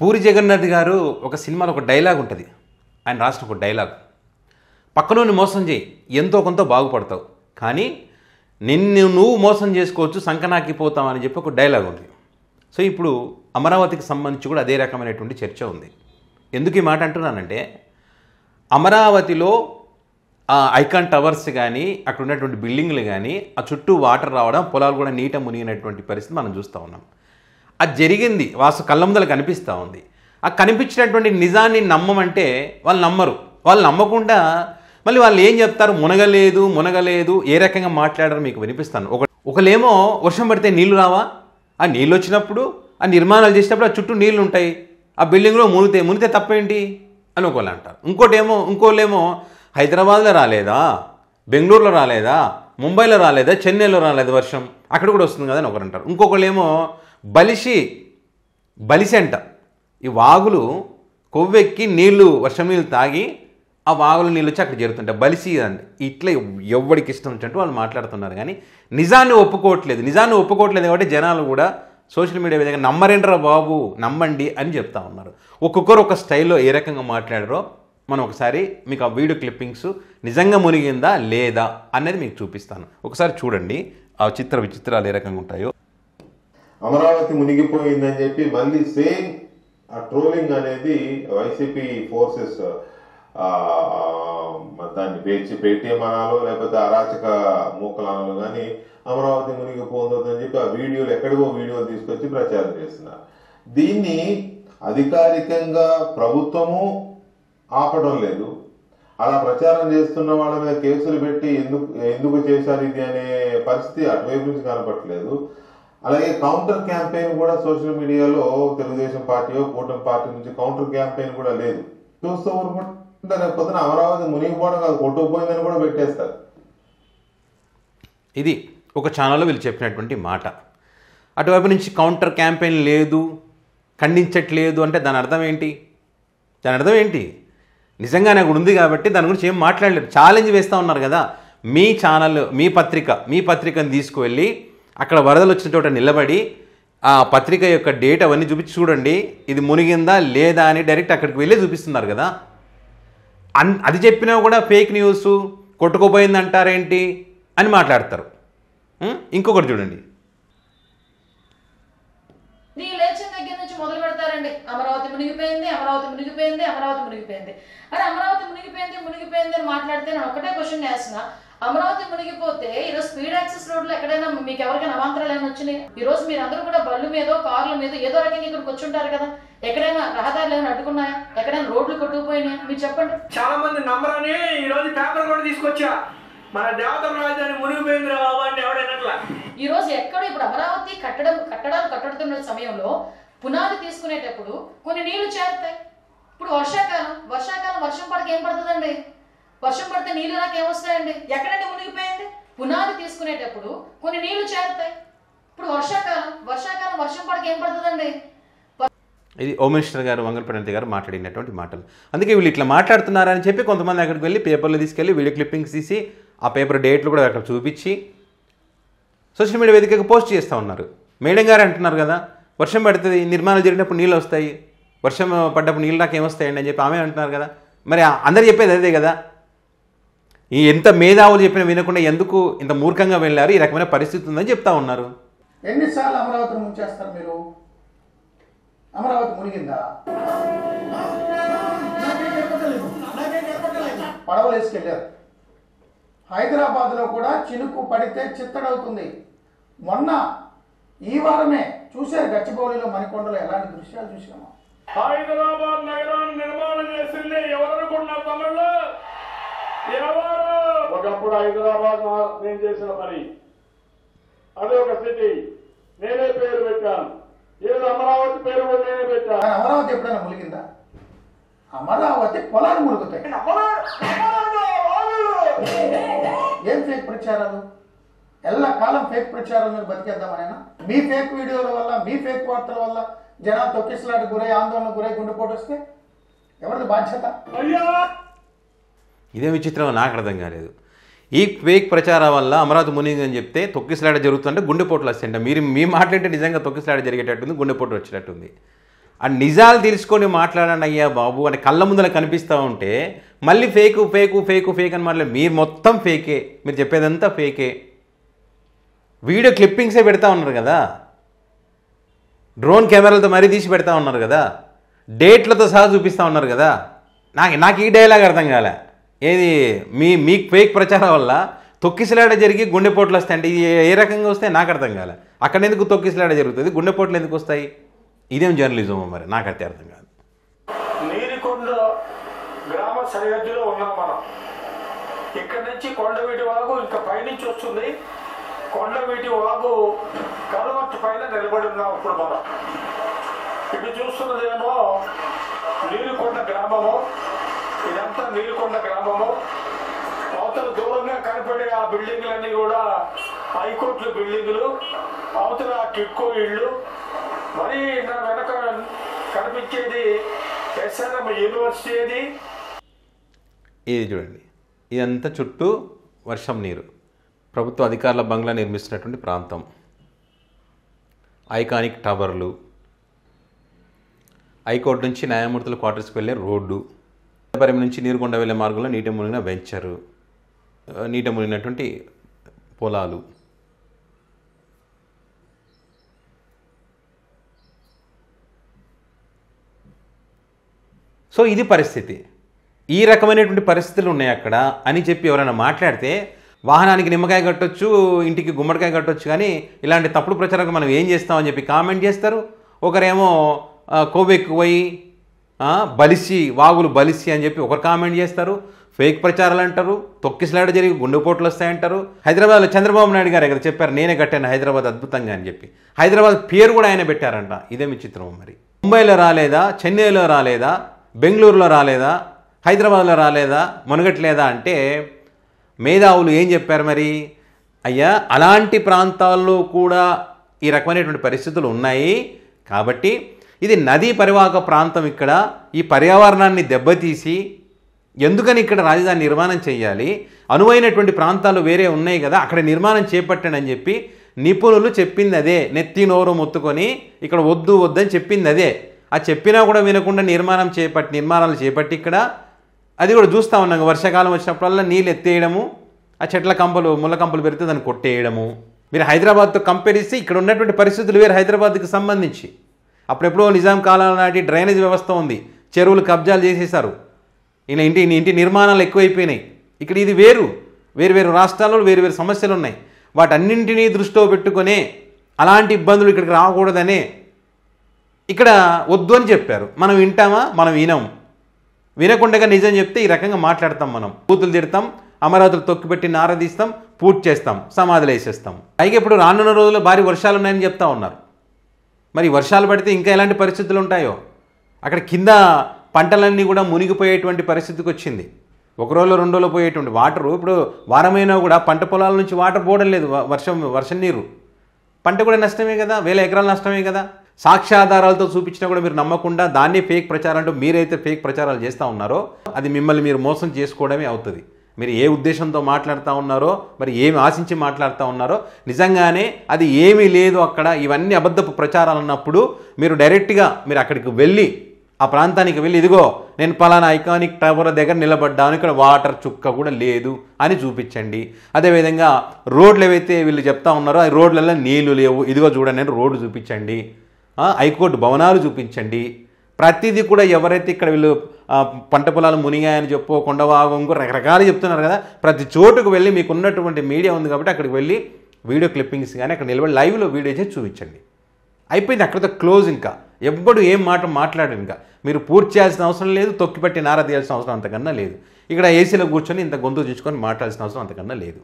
పూరి జగన్నాథ్ గారు ఒక సినిమాలో ఒక డైలాగ్ ఉంటుంది. ఆయన రాసిన ఒక డైలాగ్, పక్కనోని మోసం చేయి ఎంతో కొంత బాగుపడతావు, కానీ నిన్ను నువ్వు మోసం చేసుకోవచ్చు సంకనాకిపోతావు అని చెప్పి ఒక డైలాగ్ ఉంది. సో ఇప్పుడు అమరావతికి సంబంధించి కూడా అదే రకమైనటువంటి చర్చ ఉంది. ఎందుకు ఈ మాట అంటున్నానంటే, అమరావతిలో ఐకాన్ టవర్స్ కానీ అక్కడ ఉన్నటువంటి బిల్డింగ్లు కానీ ఆ చుట్టూ వాటర్ రావడం, పొలాలు కూడా నీట మునిగినటువంటి పరిస్థితి మనం చూస్తూ ఉన్నాం. అది జరిగింది, వాసు కళ్ళ ముందర కనిపిస్తూ ఉంది. ఆ కనిపించినటువంటి నిజాన్ని నమ్మమంటే వాళ్ళు నమ్మరు. వాళ్ళు నమ్మకుండా మళ్ళీ వాళ్ళు ఏం చెప్తారు, మునగలేదు ఏ రకంగా మాట్లాడారో మీకు వినిపిస్తాను. ఒకలేమో వర్షం పడితే నీళ్లు రావా, ఆ నీళ్ళు వచ్చినప్పుడు ఆ నిర్మాణాలు చేసినప్పుడు ఆ చుట్టూ నీళ్లు ఉంటాయి, ఆ బిల్డింగ్లో మునిగితే తప్పేంటి అని ఒకళ్ళు అంటారు. ఇంకోళ్ళేమో హైదరాబాద్లో రాలేదా, బెంగళూరులో రాలేదా, ముంబైలో రాలేదా, చెన్నైలో రాలేదా వర్షం, అక్కడ కూడా వస్తుంది కదా అని ఒకరు అంటారు. ఇంకొకళ్ళేమో బలిసి అంట, ఈ వాగులు కొవ్వెక్కి నీళ్లు వర్షం నీళ్ళు తాగి ఆ వాగులు నీళ్ళు వచ్చి అక్కడ చేరుతుంటాయి, బలిసి అండి. ఇట్లా ఎవరికి ఇష్టం వచ్చినట్టు వాళ్ళు మాట్లాడుతున్నారు, కానీ నిజాన్ని ఒప్పుకోవట్లేదు కాబట్టి జనాలు కూడా సోషల్ మీడియా విధంగా నమ్మరేంట్రా బాబు, నమ్మండి అని చెప్తా ఉన్నారు. ఒక్కొక్కరు ఒక స్టైల్లో ఏ రకంగా మాట్లాడారో మనం ఒకసారి మీకు ఆ వీడియో క్లిప్పింగ్స్ నిజంగా మునిగిందా లేదా అనేది మీకు చూపిస్తాను. ఒకసారి చూడండి ఆ విచిత్రాలు ఏ రకంగా ఉంటాయో. అమరావతి మునిగిపోయిందని చెప్పి మళ్ళీ సేమ్ ఆ ట్రోలింగ్ అనేది వైసీపీ ఫోర్సెస్ దాన్ని పేటీఎం అనాలో లేకపోతే అరాచక మూకలనాలో కానీ అమరావతి మునిగిపోతుందని చెప్పి ఆ వీడియోలు ఎక్కడికో వీడియోలు తీసుకొచ్చి ప్రచారం చేస్తున్నారు. దీన్ని అధికారికంగా ప్రభుత్వము ఆపడం లేదు. అలా ప్రచారం చేస్తున్న వాళ్ళ మీద కేసులు పెట్టి ఎందుకు చేశారు ఇది అనే పరిస్థితి అటువైపు నుంచి కనపట్లేదు. అలాగే కౌంటర్ క్యాంపెయిన్ కూడా సోషల్ మీడియాలో తెలుగుదేశం పార్టీ కూటమి పార్టీ నుంచి కౌంటర్ క్యాంపెయిన్ కూడా లేదు. చూస్తూ ఊరుకుంటే రేపు పొద్దున అమరావతి మునిగిపోవడం కాదు కొట్టుకుపోయిందని కూడా పెట్టేస్తారు. ఇది ఒక ఛానల్లో వీళ్ళు చెప్పినటువంటి మాట. అటువైపు నుంచి కౌంటర్ క్యాంపెయిన్ లేదు, ఖండించట్లేదు అంటే దాని అర్థం ఏంటి? నిజంగానే అక్కడ ఉంది కాబట్టి దాని గురించి ఏం మాట్లాడలేదు. ఛాలెంజ్ వేస్తూ ఉన్నారు కదా, మీ ఛానల్ మీ పత్రికను తీసుకువెళ్ళి అక్కడ వరదలు వచ్చిన చోట నిలబడి ఆ పత్రిక యొక్క డేట్ అవన్నీ చూపించి చూడండి ఇది మునిగిందా లేదా అని డైరెక్ట్ అక్కడికి వెళ్ళి చూపిస్తున్నారు కదా. అది చెప్పినా కూడా ఫేక్ న్యూస్, కొట్టుకుపోయింది అంటారేంటి అని మాట్లాడతారు. ఇంకొకటి చూడండి, లేచిన దగ్గర నుంచి మొదలు పెడతారండి, అమరావతి మునిగిపోయింది అరే అమరావతి మునిగిపోయింది అని మాట్లాడితే నేను ఒకటే క్వశ్చన్ చేస్తున్నా, అమరావతి మునిగిపోతే ఈరోజు స్పీడ్ యాక్సెస్ రోడ్ లో ఎక్కడైనా మీకు ఎవరికైనా అవాంతరాలు ఏమైనా వచ్చినాయి? ఈ రోజు మీరందరూ కూడా బళ్ళు మీదో కార్ల మీద ఏదో రకంగా ఇక్కడికి వచ్చి ఉంటారు కదా, ఎక్కడైనా రహదారులు ఏమైనా అడ్డుకున్నాయా, ఎక్కడైనా రోడ్లు కొట్టుకుపోయినాయా? మీరు చెప్పండి. చాలా మంది నమ్మరని ఈ రోజు పేపర్ కూడా తీసుకొచ్చా, మన దేవతల రాజధాని మునిగిపోయింది బాబు అంటే ఎవడైనా. ఈ రోజు ఎక్కడ ఇప్పుడు అమరావతి కట్టడాలు కట్టుతున్న సమయంలో పునాది తీసుకునేటప్పుడు కొన్ని నీళ్లు చేరుతాయి. ఇప్పుడు వర్షాకాలం వర్షం పడక ఏం పడుతుందండి? వర్షం పడితే నీళ్లు రాక ఏమొస్తాయండి? ఎక్కడంటే మునిగిపోయింది? పునాది తీసుకునేటప్పుడు కొన్ని నీళ్లు చేరుతాయి. ఇప్పుడు వర్షాకాలం వర్షం పడక ఏం పడుతుందండి? ఇది హోమ్ మినిస్టర్ గారు వంగలపూడి గారు మాట్లాడినటువంటి మాటలు. అందుకే వీళ్ళు ఇట్లా మాట్లాడుతున్నారని చెప్పి కొంతమంది అక్కడికి వెళ్ళి పేపర్లు తీసుకెళ్ళి వీడియో క్లిప్పింగ్స్ తీసి ఆ పేపర్ డేట్లు కూడా అక్కడ చూపించి సోషల్ మీడియా వేదికగా పోస్ట్ చేస్తూ ఉన్నారు. మేడం గారు అంటున్నారు కదా, వర్షం పడుతుంది, నిర్మాణాలు జరిగినప్పుడు నీళ్ళు వస్తాయి, వర్షం పడ్డప్పుడు నీళ్ళు నాకు ఏమొస్తాయండి అని చెప్పి ఆమె అంటున్నారు కదా. మరి అందరు చెప్పేది అదే కదా. ఈ ఎంత మేధావులు చెప్పినా వినకుండా ఎందుకు ఇంత మూర్ఖంగా వెళ్ళారు, ఈ రకమైన పరిస్థితి ఉందని చెప్తా ఉన్నారు. ఎన్నిసార్లు అమరావతిని ముంచేస్తారు మీరు? అమరావతి మునిగిందా? పడవలు వేసుకెళ్ళారు. హైదరాబాద్లో కూడా చినుకు పడితే చిత్తడవుతుంది. మొన్న ఈ వారమే చూశారు గచ్చిబౌలిలో మణికొండలో ఎలాంటి దృశ్యాలు చూసామో. హైదరాబాద్ నగరాన్ని నిర్మాణం చేసింది ఎవరనుకున్న తమిళలో ఒకప్పుడు హైదరాబాద్ నేను చేసిన పని, అదే ఒక సిటీ, నేనే పేరు పెట్టాను. ఈరోజు అమరావతి పేరు కూడా నేనే పెట్టాను. అమరావతి ఎప్పుడైనా మునిగిందా? అమరావతి పొలాలు మునుగుతాయి. ఏం ఫేక్ ప్రచారాలు? ఎల్లకాలం ఫేక్ ప్రచారాల మీద బతికేద్దామనైనా? మీ ఫేక్ వీడియోల వల్ల, మీ ఫేక్ వార్తల వల్ల జనాలు తొక్కిసలాట గురై, ఆందోళన గురై, గుండెపోటు వస్తే ఎవరిది బాధ్యత? ఇదే విచిత్రం, నాకు అర్థం కాలేదు. ఈ ఫేక్ ప్రచారం వల్ల అమరావతి మునిగిందని చెప్తే తొక్కిసలాట జరుగుతుందంటే గుండెపోట్లు వస్తాయంట. మీ మాట్లాడితే నిజంగా తొక్కిసలాట జరిగేటట్టుంది, గుండెపోటు వచ్చేటట్టుంది. ఆ నిజాలు తెలుసుకొని మాట్లాడండి అయ్యా బాబు అని కళ్ళ ముందర కనిపిస్తూ ఉంటే మళ్ళీ ఫేక్ ఫేక్ ఫేక్ ఫేక్ అని మాట్లాడి మీరు మొత్తం ఫేకే, మీరు చెప్పేదంతా ఫేకే. వీడియో క్లిప్పింగ్సే పెడతా ఉన్నారు కదా, డ్రోన్ కెమెరాలతో మరీ తీసి పెడతా ఉన్నారు కదా, డేట్లతో సహా చూపిస్తూ ఉన్నారు కదా. నాకు ఈ డైలాగ్ అర్థం కాలే. ఏది మీకు ఫేక్ ప్రచారం వల్ల తొక్కిసలాట జరిగి గుండెపోట్లు వస్తాయి అంటే ఇది ఏ రకంగా వస్తాయి నాకు అర్థం కాలే. అక్కడ ఎందుకు తొక్కిసలాట జరుగుతుంది, గుండెపోట్లు ఎందుకు వస్తాయి? ఇదేం జర్నలిజం మరి నాకైతే అర్థం కాదు. నీలికొండ గ్రామ సరిహద్దులో ఉన్నాం మనం. ఇక్కడ నుంచి కొండవీటి వాగు ఇంకా పైనుంచి వస్తుంది. కొండవీటి వాగు కలవట్టు పైన నిలబడి ఉన్నాం ఇప్పుడు మనం. ఇటు చూస్తున్నదేమో నీలికొండ గ్రామము, ఇదంతా నీలికొండ గ్రామము. అవతల దూరంగా కనపడే ఆ బిల్డింగ్లన్నీ కూడా హైకోర్టు బిల్డింగులు, అవతల టిట్కో ఇళ్ళు. మరి నా వెనక కనిపించేది ఎస్ఆర్ఎం యూనివర్సిటీ. అది ఇది చూడండి, ఇదంతా చుట్టూ వర్షం నీరు, ప్రభుత్వ అధికారుల బంగ్లా నిర్మిస్తున్నటువంటి ప్రాంతం, ఐకానిక్ టవర్లు, హైకోర్టు నుంచి న్యాయమూర్తుల క్వార్టర్స్కి వెళ్ళే రోడ్డు, పరిమి నుంచి నీరుకొండ వెళ్ళే మార్గంలో నీట మునిగిన వెంచరు, నీట మునిగినటువంటి పొలాలు. సో ఇది పరిస్థితి. ఈ రకమైనటువంటి పరిస్థితులు ఉన్నాయి అక్కడ అని చెప్పి ఎవరైనా మాట్లాడితే వాహనానికి నిమ్మకాయ కట్టొచ్చు, ఇంటికి గుమ్మడికాయ కట్టొచ్చు, కానీ ఇలాంటి తప్పుడు ప్రచారం మనం ఏం చేస్తామని చెప్పి కామెంట్ చేస్తారు. ఒకరేమో కొవ్వెక్కుపోయి బలిసి వాగులు బలిసి అని చెప్పి ఒకరు కామెంట్ చేస్తారు, ఫేక్ ప్రచారాలు అంటారు, తొక్కిసలాట జరిగి గుండెపోట్లు వస్తాయంటారు. హైదరాబాద్లో చంద్రబాబు నాయుడు గారు ఇక్కడ చెప్పారు, నేనే కట్టాను హైదరాబాద్ అద్భుతంగా అని చెప్పి. హైదరాబాద్ పేరు కూడా ఆయన పెట్టారంట. ఇదేమి చిత్రం మరి. ముంబైలో రాలేదా, చెన్నైలో రాలేదా, బెంగళూరులో రాలేదా, హైదరాబాద్లో రాలేదా, మునగట్లేదా అంటే మేధావులు ఏం చెప్పారు మరి? అయ్యా అలాంటి ప్రాంతాల్లో కూడా ఈ రకమైనటువంటి పరిస్థితులు ఉన్నాయి కాబట్టి ఇది నదీ పరివాహక ప్రాంతం. ఇక్కడ ఈ పర్యావరణాన్ని దెబ్బతీసి ఎందుకని ఇక్కడ రాజధాని నిర్మాణం చేయాలి, అనువైనటువంటి ప్రాంతాలు వేరే ఉన్నాయి కదా అక్కడ నిర్మాణం చేపట్టండి అని చెప్పి నిపుణులు చెప్పింది అదే. నెత్తి నోరు మొత్తుకొని ఇక్కడ వద్దు వద్దని చెప్పింది అదే. ఆ చెప్పినా కూడా వినకుండా నిర్మాణాలు చేపట్టి ఇక్కడ అది కూడా చూస్తూ ఉన్నాం. వర్షాకాలం వచ్చినప్పుడల్లా నీళ్ళు ఎత్తేయడము, ఆ చెట్ల కంపలు ముళ్ళ కంపలు పెడితే దాన్ని కొట్టేయడము. మీరు హైదరాబాద్తో కంపేర్ చేస్తే ఇక్కడ ఉన్నటువంటి పరిస్థితులు వేరు హైదరాబాద్కి సంబంధించి. అప్పుడెప్పుడో నిజాం కాలం నాటి డ్రైనేజ్ వ్యవస్థ ఉంది, చెరువులు కబ్జాలు చేసేశారు, ఇలా ఇంటి నిర్మాణాలు ఎక్కువైపోయినాయి. ఇక్కడ ఇది వేరు రాష్ట్రాల్లో వేరు సమస్యలు ఉన్నాయి. వాటన్నింటినీ దృష్టిలో పెట్టుకునే అలాంటి ఇబ్బందులు ఇక్కడికి రాకూడదనే ఇక్కడ వద్దు అని చెప్పారు. మనం వింటామా? మనం వినకుండా నిజం చెప్తే ఈ రకంగా మాట్లాడతాం. మనం బూతులు తిడతాం, అమరావతులు తొక్కిపెట్టి నారదీస్తాం, పూర్తి చేస్తాం, సమాధులు వేసేస్తాం. పైగా ఇప్పుడు రానున్న రోజుల్లో భారీ వర్షాలు ఉన్నాయని చెప్తా ఉన్నారు. మరి వర్షాలు పడితే ఇంకా ఎలాంటి పరిస్థితులు ఉంటాయో. అక్కడ కింద పంటలన్నీ కూడా మునిగిపోయేటువంటి పరిస్థితికి వచ్చింది. ఒక రోజులో 2 రోజులు పోయేటువంటి వాటరు ఇప్పుడు వారమైనా కూడా పంట పొలాల నుంచి వాటర్ పోవడం లేదు. వర్షం నీరు పంట కూడా నష్టమే కదా, 1000 ఎకరాల నష్టమే కదా. సాక్ష్యాధారాలతో చూపించినా కూడా మీరు నమ్మకుండా దాన్ని ఫేక్ ప్రచారం అంటూ మీరైతే ఫేక్ ప్రచారాలు చేస్తూ ఉన్నారో అది మిమ్మల్ని మీరు మోసం చేసుకోవడమే అవుతుంది. మీరు ఏ ఉద్దేశంతో మాట్లాడుతూ ఉన్నారో, మరి ఏమి ఆశించి మాట్లాడుతూ ఉన్నారో, నిజంగానే అది ఏమీ లేదు అక్కడ, ఇవన్నీ అబద్ధపు ప్రచారాలు అన్నప్పుడు మీరు డైరెక్ట్గా మీరు అక్కడికి వెళ్ళి ఆ ప్రాంతానికి వెళ్ళి ఇదిగో నేను పలానా ఐకానిక్ టవర్ దగ్గర నిలబడ్డాను, ఇక్కడ వాటర్ చుక్క కూడా లేదు అని చూపించండి. అదేవిధంగా రోడ్లు ఏవైతే వీళ్ళు చెప్తా ఉన్నారో ఆ రోడ్లలో నీళ్లు లేవు, ఇదిగో చూడండి నేను రోడ్డు చూపించండి, హైకోర్టు భవనాలు చూపించండి. ప్రతిదీ కూడా ఎవరైతే ఇక్కడ వీళ్ళు పంట పొలాలు మునిగాయని చెప్పో కొండవాగు ఇంకో రకరకాలు చెప్తున్నారు కదా, ప్రతి చోటుకు వెళ్ళి మీకు ఉన్నటువంటి మీడియా ఉంది కాబట్టి అక్కడికి వెళ్ళి వీడియో క్లిప్పింగ్స్ కానీ అక్కడ నిలబడి లైవ్లో వీడియో చేసి చూపించండి. అయిపోయింది, అక్కడితో క్లోజ్. ఇంకా ఎవ్వడు ఏం మాట మాట్లాడరు. ఇంకా మీరు పూర్తి చేయాల్సిన అవసరం లేదు, తొక్కిపట్టి నార తీయాల్సిన అవసరం అంతకన్నా లేదు. ఇక్కడ ఏసీలో కూర్చొని ఇంత గొంతు చూసుకొని మాట్లాడాల్సిన అవసరం అంతకన్నా లేదు.